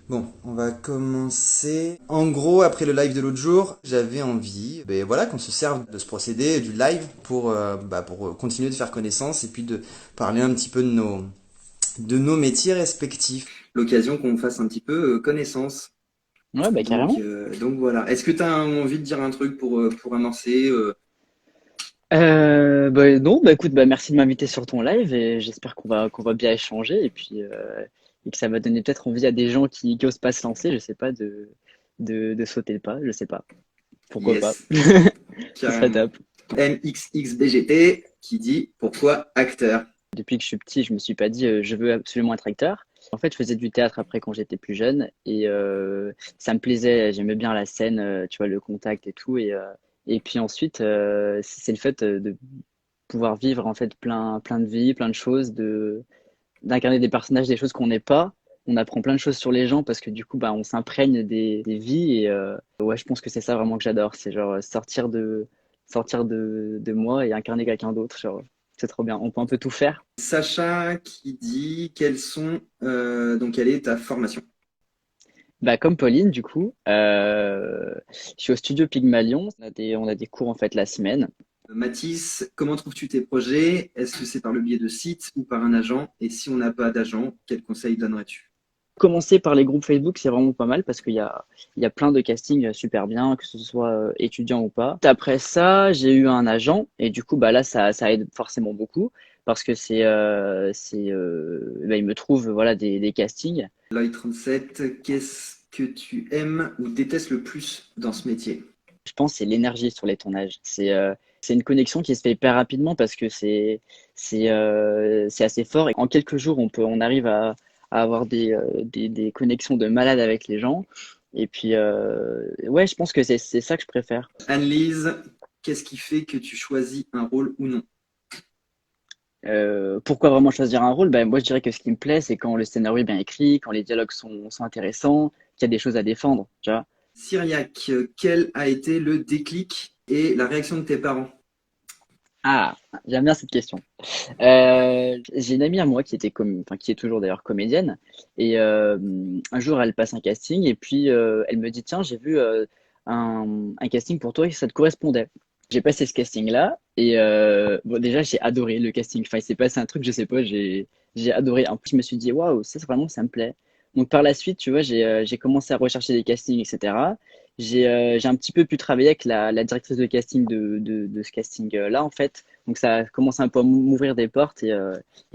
Bon, on va commencer. En gros, après le live de l'autre jour, j'avais envie, voilà, qu'on se serve de ce procédé du live pour continuer de faire connaissance et puis de parler un petit peu de nos métiers respectifs. L'occasion qu'on fasse un petit peu connaissance. Ouais, bah Donc, carrément. euh, donc voilà. Est-ce que tu as envie de dire un truc pour amorcer Bah non, bah écoute, bah merci de m'inviter sur ton live et j'espère qu'on va bien échanger et puis et que ça va donner peut-être envie à des gens qui osent pas se lancer, je sais pas, de sauter le pas, je sais pas. Pourquoi pas? Yes, Ce serait carrément. top. MXXBGT qui dit pourquoi acteur? Depuis que je suis petit, je me suis pas dit je veux absolument être acteur. En fait, je faisais du théâtre après quand j'étais plus jeune et ça me plaisait, j'aimais bien la scène, tu vois, le contact et tout et puis ensuite c'est le fait de pouvoir vivre en fait plein de vies, plein de choses, de d'incarner des personnages, des choses qu'on n'est pas. On apprend plein de choses sur les gens parce que du coup, bah, on s'imprègne des vies et ouais, je pense que c'est ça vraiment que j'adore. C'est genre sortir de moi et incarner quelqu'un d'autre. Genre, c'est trop bien. On peut un peu tout faire. Sacha qui dit quelle est ta formation? Bah, comme Pauline, du coup, je suis au studio Pygmalion. On a des cours en fait la semaine. Mathis, comment trouves-tu tes projets? Est-ce que c'est par le biais de sites ou par un agent? Et si on n'a pas d'agent, quels conseils donnerais-tu? Commencer par les groupes Facebook, c'est vraiment pas mal parce qu'il y a plein de castings super bien, que ce soit étudiant ou pas. Après ça, j'ai eu un agent et du coup, bah là, ça aide forcément beaucoup parce que bah, il me trouve voilà des castings. Loïc37, qu'est-ce que tu aimes ou détestes le plus dans ce métier? Je pense que c'est l'énergie sur les tournages. C'est une connexion qui se fait hyper rapidement parce que c'est assez fort et en quelques jours, on arrive à avoir des connexions de malade avec les gens. Et puis, ouais, je pense que c'est ça que je préfère. Annelise, qu'est-ce qui fait que tu choisis un rôle ou non? Pourquoi vraiment choisir un rôle? Ben, moi, je dirais que ce qui me plaît, c'est quand le scénario est bien écrit, quand les dialogues sont intéressants, qu'il y a des choses à défendre, tu vois. Syriac, quel a été le déclic et la réaction de tes parents? Ah, j'aime bien cette question. J'ai une amie à moi qui était enfin, qui est toujours d'ailleurs comédienne, et un jour elle passe un casting et puis elle me dit tiens j'ai vu un casting pour toi et ça te correspondait. J'ai passé ce casting-là et bon déjà j'ai adoré le casting. Enfin il s'est passé un truc je sais pas j'ai adoré. En plus je me suis dit waouh ça vraiment ça me plaît. Donc par la suite tu vois j'ai commencé à rechercher des castings etc. J'ai un petit peu pu travailler avec la directrice de casting de ce casting-là en fait. Donc ça a commencé un peu à m'ouvrir des portes et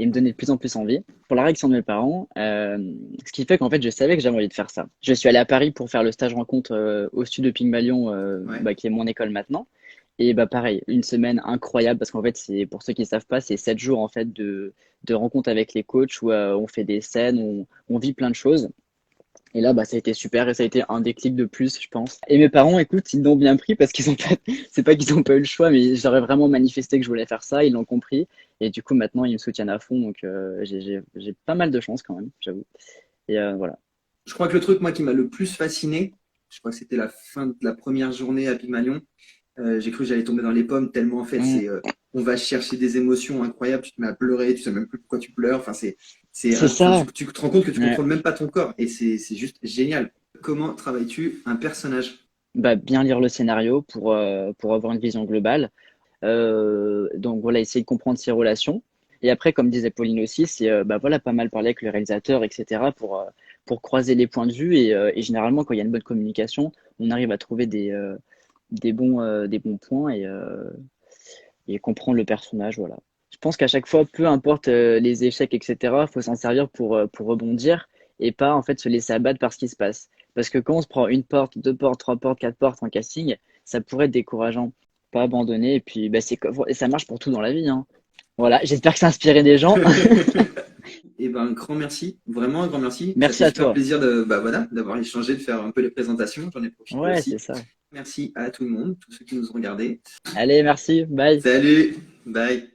me donner de plus en plus envie. Pour la réaction de mes parents, ce qui fait qu'en fait je savais que j'avais envie de faire ça. Je suis allé à Paris pour faire le stage rencontre au studio Pygmalion, Ouais. bah, qui est mon école maintenant. Et bah pareil, une semaine incroyable parce qu'en fait c'est pour ceux qui ne savent pas, c'est 7 jours en fait de rencontres avec les coachs où on fait des scènes, on vit plein de choses. Et là, bah, ça a été super et ça a été un déclic de plus, je pense. Et mes parents, écoute, ils l'ont bien pris parce qu'ils ont pas, c'est pas qu'ils ont pas eu le choix, mais j'aurais vraiment manifesté que je voulais faire ça, ils l'ont compris. Et du coup, maintenant, ils me soutiennent à fond, donc j'ai pas mal de chance quand même, j'avoue. Et voilà. Je crois que le truc, moi, qui m'a le plus fasciné, je crois que c'était la fin de la première journée à Pygmalion. J'ai cru que j'allais tomber dans les pommes tellement, en fait, Mm. on va chercher des émotions incroyables. Tu te mets à pleurer, tu sais même plus pourquoi tu pleures. Enfin, C'est ça. tu te rends compte que tu Ouais. contrôles même pas ton corps et c'est juste génial. Comment travailles-tu un personnage? Bah, bien lire le scénario pour avoir une vision globale. Donc voilà, essayer de comprendre ses relations. Et après, comme disait Pauline aussi, c'est bah voilà, pas mal parler avec le réalisateur, etc. pour croiser les points de vue. Et généralement, quand il y a une bonne communication, on arrive à trouver des bons points et comprendre le personnage. Voilà. Je pense qu'à chaque fois, peu importe les échecs, etc., faut s'en servir pour rebondir et pas en fait se laisser abattre par ce qui se passe. Parce que quand on se prend une porte, deux portes, trois portes, quatre portes en casting, ça pourrait être décourageant. Pas abandonner et puis bah, et ça marche pour tout dans la vie, hein. Voilà, j'espère que ça a inspiré des gens. Et ben, un grand merci, vraiment un grand merci. Ça Merci fait à super toi. plaisir de, bah, voilà, d'avoir échangé, de faire un peu les présentations. J'en ai profité Ouais, c'est aussi. ça. Merci à tout le monde, tous ceux qui nous ont regardés. Allez, merci, bye. Salut, bye.